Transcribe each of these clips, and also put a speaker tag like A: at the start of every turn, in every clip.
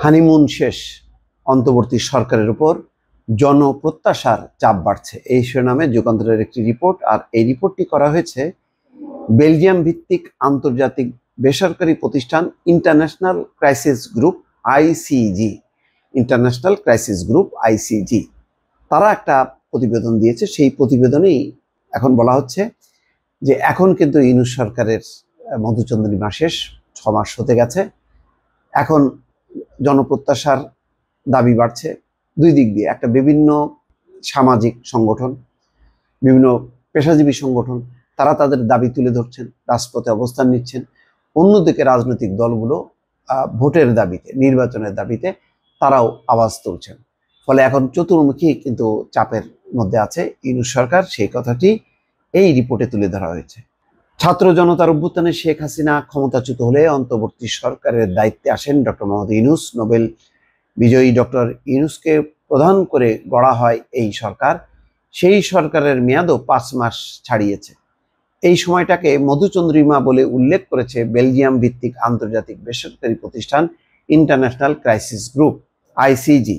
A: Honeymoon শেষ, অন্তর্বর্তী সরকারের উপর জনপ্রত্যাশার চাপ বাড়ছে, এই শিরোনামে যুগান্তরের একটি রিপোর্ট। আর এই রিপোর্টটি করা হয়েছে বেলজিয়াম ভিত্তিক আন্তর্জাতিক বেসরকারি প্রতিষ্ঠান international crisis group ICG. International crisis group ICG তারা একটা প্রতিবেদন দিয়েছে। সেই প্রতিবেদনেই এখন বলা হচ্ছে যে এখন কিন্তু ইউনূস সরকারের মধুচন্দ্রিমা শেষ, 6 মাস হতে গেছে। এখন জনপ্রত্যাশার দাবি বাড়ছে দুই দিক দিয়ে। একটা, বিভিন্ন সামাজিক সংগঠন, বিভিন্ন পেশাজীবী সংগঠন তারা তাদের দাবি তুলে ধরছেন, রাজপথে অবস্থান নিচ্ছেন। অন্যদিকে রাজনৈতিক দলগুলো ভোটের দাবিতে, নির্বাচনের দাবিতে তারাও আওয়াজ তুলছেন। ফলে এখন চতুর্মুখী কিন্তু চাপের মধ্যে আছে ইউনূস সরকার, সেই কথাটি এই রিপোর্টে তুলে ধরা হয়েছে। ছাত্র জনতার অভ্যুত্থানে শেখ হাসিনা ক্ষমতাচ্যুত হলে অন্তর্বর্তী সরকারের দায়িত্বে আসেন ডক্টর মোহাম্মদ ইউনূস। নোবেল বিজয়ী ডক্টর ইউনূসকে প্রধান করে গড়া হয় এই সরকার। সেই সরকারের মেয়াদও 5 মাস ছাড়িয়েছে। এই সময়টাকে মধুচন্দ্রিমা বলে উল্লেখ করেছে বেলজিয়াম ভিত্তিক আন্তর্জাতিক বেসরকারি প্রতিষ্ঠান international crisis group ICG.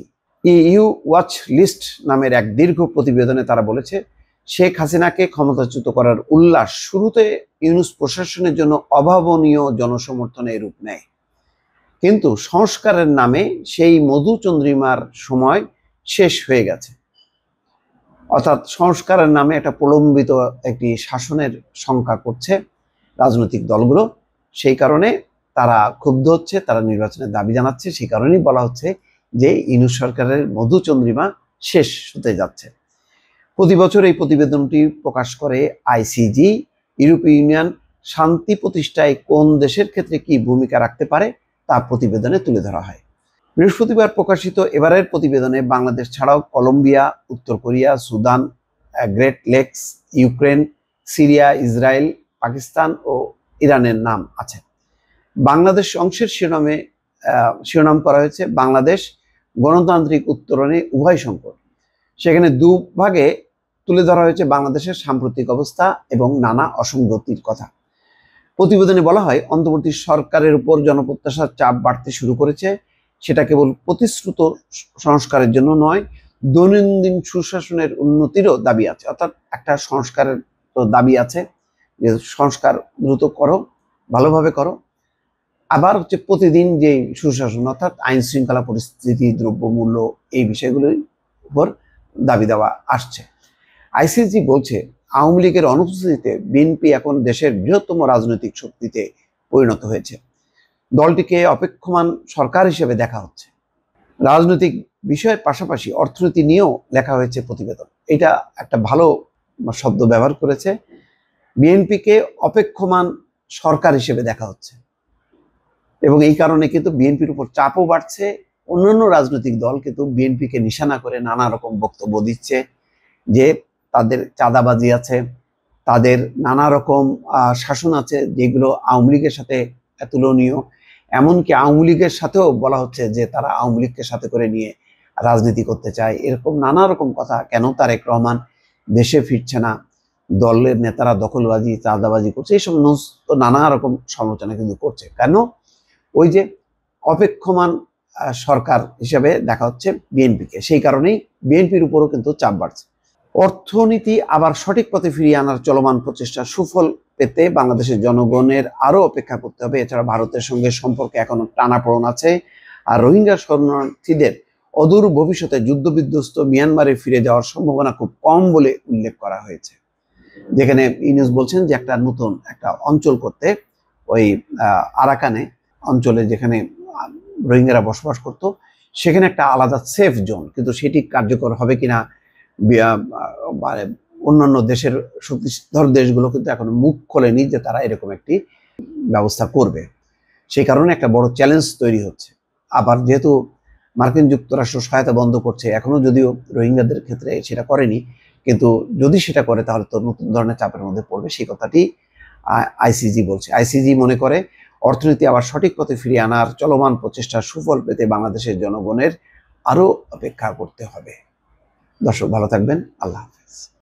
A: EU watch list নামের এক দীর্ঘ প্রতিবেদনে তারা বলেছে, শেখ হাসিনাকে ক্ষমতাচ্যুত করার উল্লাস শুরুতে ইউনূস প্রশাসনের জন্য অভাবনীয় জনসমর্থনে রূপ নেয়, কিন্তু সংস্কারের নামে সেই মধুচন্দ্রিমার সময় শেষ হয়ে গেছে। অর্থাৎ সংস্কারের নামে একটা প্রলম্বিত একটি শাসনের শঙ্কা করছে রাজনৈতিক দলগুলো। সেই কারণে তারা ক্ষুব্ধ হচ্ছে, তারা নির্বাচনের দাবি জানাচ্ছে। সেই কারণেই বলা হচ্ছে যে ইউনূস সরকারের মধুচন্দ্রিমা শেষ হতে যাচ্ছে। প্রতি বছর এই প্রতিবেদনটি প্রকাশ করে আইসিজি। ইউরোপীয় ইউনিয়ন শান্তি প্রতিষ্ঠায় কোন দেশের ক্ষেত্রে কি ভূমিকা রাখতে পারে তা প্রতিবেদনে তুলে ধরা হয়। বৃহস্পতিবার প্রকাশিত এবারের প্রতিবেদনে বাংলাদেশ ছাড়াও কলম্বিয়া, উত্তর Korea, Sudan, Great Lakes, Ukraine, Syria, Israel, Pakistan ও ইরানের নাম আছে। বাংলাদেশ অংশের শিরোনাম করা হয়েছে বাংলাদেশ গণতান্ত্রিক উত্তরণে উভয় সংকট। সেখানে দুভাগে তুলে ধরা হয়েছে বাংলাদেশের সাম্প্রতিক অবস্থা এবং নানা অসঙ্গতির কথা। প্রতিবেদনে বলা হয়, অন্তর্বর্তী সরকারের উপর জনপ্রত্যাশার চাপ বাড়তে শুরু করেছে। সেটা কেবল প্রতিশ্রুত সংস্কারের জন্য নয়, দৈনন্দিন সুশাসনের উন্নতিরও দাবি আছে। অর্থাৎ একটা সংস্কারের তো দাবি আছে, যে সংস্কার দ্রুত করো, ভালোভাবে করো। আবার হচ্ছে প্রতিদিন যে সুশাসন, অর্থাৎ আইন শৃঙ্খলা পরিস্থিতি, দ্রব্যমূল্য, এই বিষয়গুলোর উপর দাবি দেওয়া আসছে। আইসিজি বলছে, আওয়ামী লীগের অনুপস্থিতিতে বিএনপি এখন দেশের বৃহত্তম রাজনৈতিক শক্তিতে পরিণত হয়েছে। দলটিকে অপেক্ষমান সরকার হিসেবে দেখা হচ্ছে। রাজনৈতিক বিষয়ের পাশাপাশি অর্থনীতি নিয়েও লেখা হয়েছে প্রতিবেদন। এটা একটা ভালো শব্দ ব্যবহার করেছে, বিএনপিকে অপেক্ষমান সরকার হিসেবে দেখা হচ্ছে। এবং এই কারণে কিন্তু বিএনপির উপর চাপও বাড়ছে। অন্যান্য রাজনৈতিক দল কিন্তু বিএনপিকে নিশানা করে নানা রকম বক্তব্য দিচ্ছে যে তাদের চাঁদাবাজি আছে, তাদের নানা রকম শাসন আছে যেগুলো আওয়ামী লীগের সাথে তুলনীয়। এমনকি আওয়ামী লীগের সাথেও বলা হচ্ছে যে তারা আওয়ামী লীগকে সাথে করে নিয়ে রাজনীতি করতে চায়। এরকম নানা রকম কথা। কেন তারেক রহমান দেশে ফিরছে না, দলের নেতারা দখলবাজি, চাঁদাবাজি করছে, এইসব নানা রকম সমালোচনা কিন্তু করছে। কেন? ওই যে অপেক্ষমান সরকার হিসেবে দেখা হচ্ছে বিএনপিকে, সেই কারণেই বিএনপির উপরও কিন্তু চাপ বাড়ছে। অর্থনীতি আবার সঠিক পথে ফিরিয়ে আনার চলমান প্রচেষ্টা সুফল পেতে বাংলাদেশের জনগণের আরো অপেক্ষা করতে হবে। এছাড়া ভারতের সঙ্গে সম্পর্কে এখনো টানাপোড়েন আছে। আর রোহিঙ্গা শরণার্থীদের অদূর ভবিষ্যতে যুদ্ধবিধ্বস্ত মিয়ানমারে ফিরে যাওয়ার সম্ভাবনা খুব কম বলে উল্লেখ করা হয়েছে। যেখানে ইউনূস বলছেন যে একটা নতুন একটা অঞ্চল করতে, ওই আরাকানে অঞ্চলে যেখানে রোহিঙ্গারা বসবাস করত, সেখানে একটা আলাদা সেফ জোন, কিন্তু সেটি কার্যকর হবে কিনা অন্যান্য দেশের শক্তিধর দেশগুলো কিন্তু এখনো মুখ খোলেনি যে তারা এরকম একটি ব্যবস্থা করবে। সেই কারণে একটা বড় চ্যালেঞ্জ তৈরি হচ্ছে। আবার যেহেতু মার্কিন যুক্তরাষ্ট্র সহায়তা বন্ধ করছে, এখনো যদিও রোহিঙ্গাদের ক্ষেত্রে সেটা করেনি, কিন্তু যদি সেটা করে তাহলে তো নতুন ধরনের চাপের মধ্যে পড়বে, সেই কথাটি আইসিজি বলছে। আইসিজি মনে করে অর্থনীতি আবার সঠিক পথে ফিরিয়ে আনার চলমান প্রচেষ্টার সুফল পেতে বাংলাদেশের জনগণের আরো অপেক্ষা করতে হবে। দর্শক ভালো থাকবেন, আল্লাহ হাফেজ।